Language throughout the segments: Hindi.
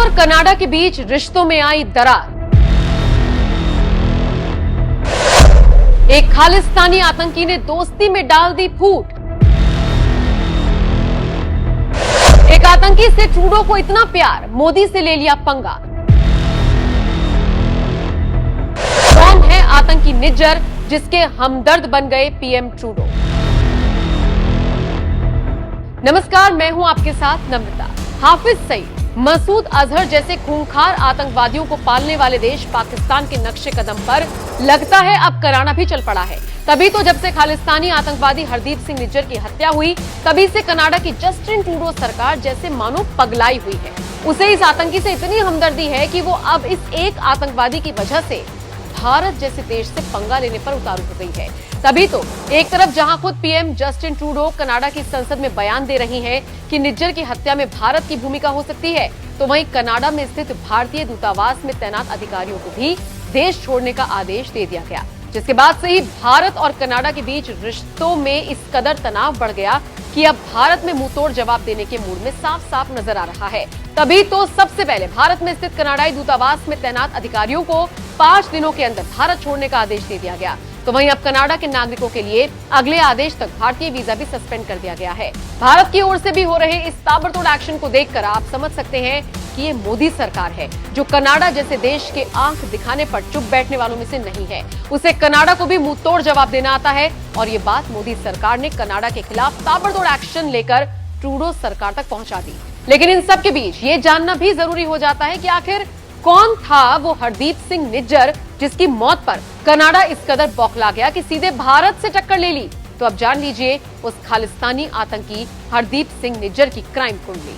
और कनाडा के बीच रिश्तों में आई दरार। एक खालिस्तानी आतंकी ने दोस्ती में डाल दी फूट। एक आतंकी से ट्रूडो को इतना प्यार, मोदी से ले लिया पंगा। कौन है आतंकी निज्जर जिसके हमदर्द बन गए पीएम ट्रूडो? नमस्कार, मैं हूं आपके साथ नम्रता। हाफिज सईद, मसूद अजहर जैसे खूंखार आतंकवादियों को पालने वाले देश पाकिस्तान के नक्शे कदम पर लगता है अब कनाडा भी चल पड़ा है। तभी तो जब से खालिस्तानी आतंकवादी हरदीप सिंह निज्जर की हत्या हुई, तभी से कनाडा की जस्टिन ट्रूडो सरकार जैसे मानो पगलाई हुई है। उसे इस आतंकी से इतनी हमदर्दी है कि वो अब इस एक आतंकवादी की वजह से भारत जैसे देश से पंगा लेने पर उतारू हो गई है। तभी तो एक तरफ जहां खुद पीएम जस्टिन ट्रूडो कनाडा की संसद में बयान दे रही हैं कि निज्जर की हत्या में भारत की भूमिका हो सकती है, तो वहीं कनाडा में स्थित भारतीय दूतावास में तैनात अधिकारियों को भी देश छोड़ने का आदेश दे दिया गया, जिसके बाद से ही भारत और कनाडा के बीच रिश्तों में इस कदर तनाव बढ़ गया कि अब भारत में मुंहतोड़ जवाब देने के मूड में साफ साफ नजर आ रहा है। तभी तो सबसे पहले भारत में स्थित कनाडाई दूतावास में तैनात अधिकारियों को 5 दिनों के अंदर भारत छोड़ने का आदेश दे दिया गया। तो वहीं अब कनाडा के नागरिकों के लिए अगले आदेश तक भारतीय वीजा भी सस्पेंड कर दिया गया है। भारत की ओर से भी हो रहे इस ताबड़तोड़ एक्शन को देखकर आप समझ सकते हैं कि ये मोदी सरकार है, जो कनाडा जैसे देश के आंख दिखाने पर चुप बैठने वालों में से नहीं है। उसे कनाडा को भी मुंहतोड़ जवाब देना आता है और ये बात मोदी सरकार ने कनाडा के खिलाफ ताबड़तोड़ एक्शन लेकर ट्रूडो सरकार तक पहुंचा दी। लेकिन इन सब के बीच ये जानना भी जरूरी हो जाता है कि आखिर कौन था वो हरदीप सिंह निज्जर जिसकी मौत पर कनाडा इस कदर बौखला गया कि सीधे भारत से टक्कर ले ली। तो अब जान लीजिए उस खालिस्तानी आतंकी हरदीप सिंह निज्जर की क्राइम कुंडली।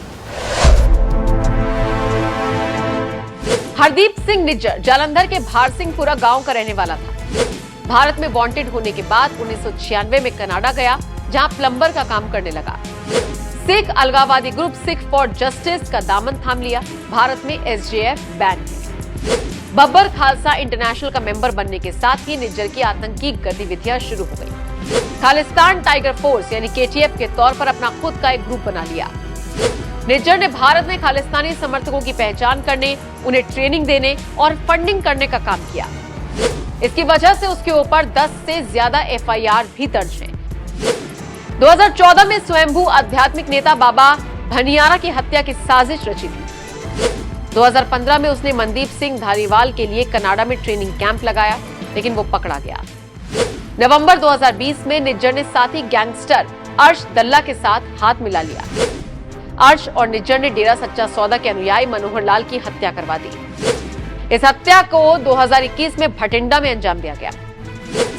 हरदीप सिंह निज्जर जालंधर के भारसिंहपुरा गांव का रहने वाला था। भारत में वांटेड होने के बाद 1996 में कनाडा गया, जहां प्लम्बर का काम करने लगा। सिख अलगाववादी ग्रुप सिख फॉर जस्टिस का दामन थाम लिया। भारत में एसजेएफ बैन है। बब्बर खालसा इंटरनेशनल का मेंबर बनने के साथ ही निज्जर की आतंकी गतिविधियां शुरू हो गई। खालिस्तान टाइगर फोर्स यानी केटीएफ के तौर पर अपना खुद का एक ग्रुप बना लिया। निज्जर ने भारत में खालिस्तानी समर्थकों की पहचान करने, उन्हें ट्रेनिंग देने और फंडिंग करने का काम किया। इसकी वजह से उसके ऊपर 10 से ज्यादा एफआईआर भी दर्ज हैं। 2014 में स्वयंभू आध्यात्मिक नेता बाबा भनियारा की हत्या की साजिश रची थी। 2015 में उसने मनदीप सिंह धारीवाल के लिए कनाडा में ट्रेनिंग कैंप लगाया, लेकिन वो पकड़ा गया। नवंबर 2020 में निज्जर ने साथी गैंगस्टर अर्श दल्ला के साथ हाथ मिला लिया। अर्श और निज्जर ने डेरा सच्चा सौदा के अनुयायी मनोहर लाल की हत्या करवा दी। इस हत्या को 2021 में भटिंडा में अंजाम दिया गया।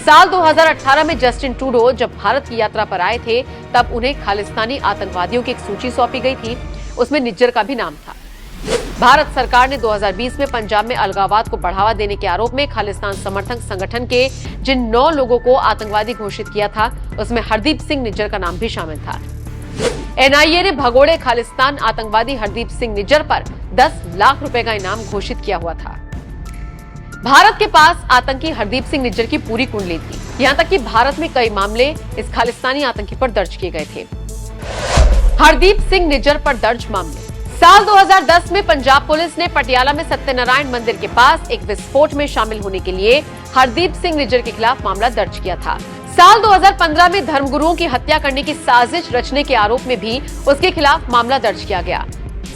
साल 2018 में जस्टिन ट्रूडो जब भारत की यात्रा पर आए थे, तब उन्हें खालिस्तानी आतंकवादियों की एक सूची सौंपी गई थी। उसमें निज्जर का भी नाम था। भारत सरकार ने 2020 में पंजाब में अलगाववाद को बढ़ावा देने के आरोप में खालिस्तान समर्थक संगठन के जिन 9 लोगों को आतंकवादी घोषित किया था, उसमें हरदीप सिंह निज्जर का नाम भी शामिल था। एनआईए ने भगोड़े खालिस्तान आतंकवादी हरदीप सिंह निज्जर पर 10 लाख रुपए का इनाम घोषित किया हुआ था। भारत के पास आतंकी हरदीप सिंह निज्जर की पूरी कुंडली थी। यहां तक कि भारत में कई मामले इस खालिस्तानी आतंकी पर दर्ज किए गए थे। हरदीप सिंह निज्जर पर दर्ज मामले। साल 2010 में पंजाब पुलिस ने पटियाला में सत्यनारायण मंदिर के पास एक विस्फोट में शामिल होने के लिए हरदीप सिंह निज्जर के खिलाफ मामला दर्ज किया था। साल 2015 में धर्मगुरुओं की हत्या करने की साजिश रचने के आरोप में भी उसके खिलाफ मामला दर्ज किया गया।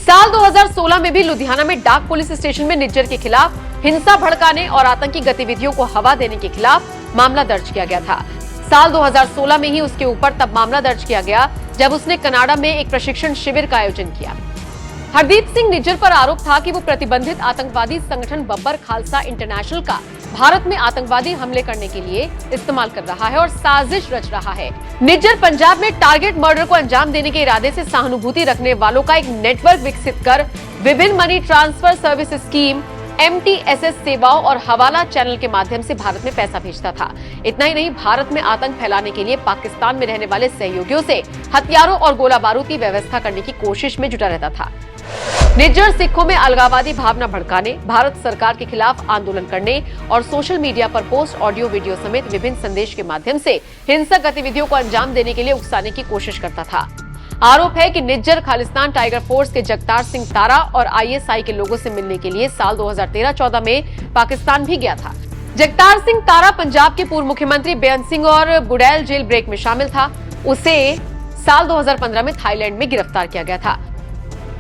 साल 2016 में भी लुधियाना में डाक पुलिस स्टेशन में निज्जर के खिलाफ हिंसा भड़काने और आतंकी गतिविधियों को हवा देने के खिलाफ मामला दर्ज किया गया था। साल 2016 में ही उसके ऊपर तब मामला दर्ज किया गया जब उसने कनाडा में एक प्रशिक्षण शिविर का आयोजन किया। हरदीप सिंह निज्जर पर आरोप था कि वो प्रतिबंधित आतंकवादी संगठन बब्बर खालसा इंटरनेशनल का भारत में आतंकवादी हमले करने के लिए इस्तेमाल कर रहा है और साजिश रच रहा है। निज्जर पंजाब में टारगेट मर्डर को अंजाम देने के इरादे से सहानुभूति रखने वालों का एक नेटवर्क विकसित कर विभिन्न money transfer service scheme, MTSS सेवाओं और हवाला चैनल के माध्यम से भारत में पैसा भेजता था। इतना ही नहीं, भारत में आतंक फैलाने के लिए पाकिस्तान में रहने वाले सहयोगियों से हथियारों और गोला बारूद की व्यवस्था करने की कोशिश में जुटा रहता था। निज्जर सिखों में अलगाववादी भावना भड़काने, भारत सरकार के खिलाफ आंदोलन करने और सोशल मीडिया पर पोस्ट, ऑडियो, वीडियो समेत विभिन्न संदेश के माध्यम से हिंसक गतिविधियों को अंजाम देने के लिए उकसाने की कोशिश करता था। आरोप है कि निज्जर खालिस्तान टाइगर फोर्स के जगतार सिंह तारा और आईएसआई के लोगों से मिलने के लिए साल 2013-14 में पाकिस्तान भी गया था। जगतार सिंह तारा पंजाब के पूर्व मुख्यमंत्री बेअंत सिंह और बुड़ैल जेल ब्रेक में शामिल था। उसे साल 2015 में थाईलैंड में गिरफ्तार किया गया था।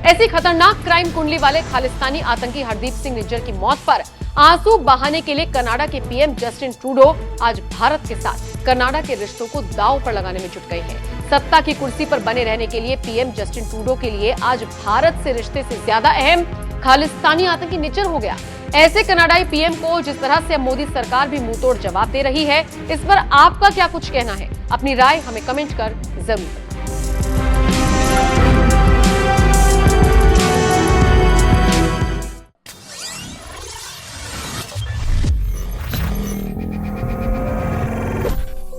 ऐसी खतरनाक क्राइम कुंडली वाले खालिस्तानी आतंकी हरदीप सिंह निज्जर की मौत पर आंसू बहाने के लिए कनाडा के पीएम जस्टिन ट्रूडो आज भारत के साथ कनाडा के रिश्तों को दांव पर लगाने में जुट गए हैं। सत्ता की कुर्सी पर बने रहने के लिए पीएम जस्टिन ट्रूडो के लिए आज भारत से रिश्ते से ज्यादा अहम खालिस्तानी आतंकी निज्जर हो गया। ऐसे कनाडाई पीएम को जिस तरह से मोदी सरकार भी मुंहतोड़ जवाब दे रही है, इस पर आपका क्या कुछ कहना है? अपनी राय हमें कमेंट कर जरूर।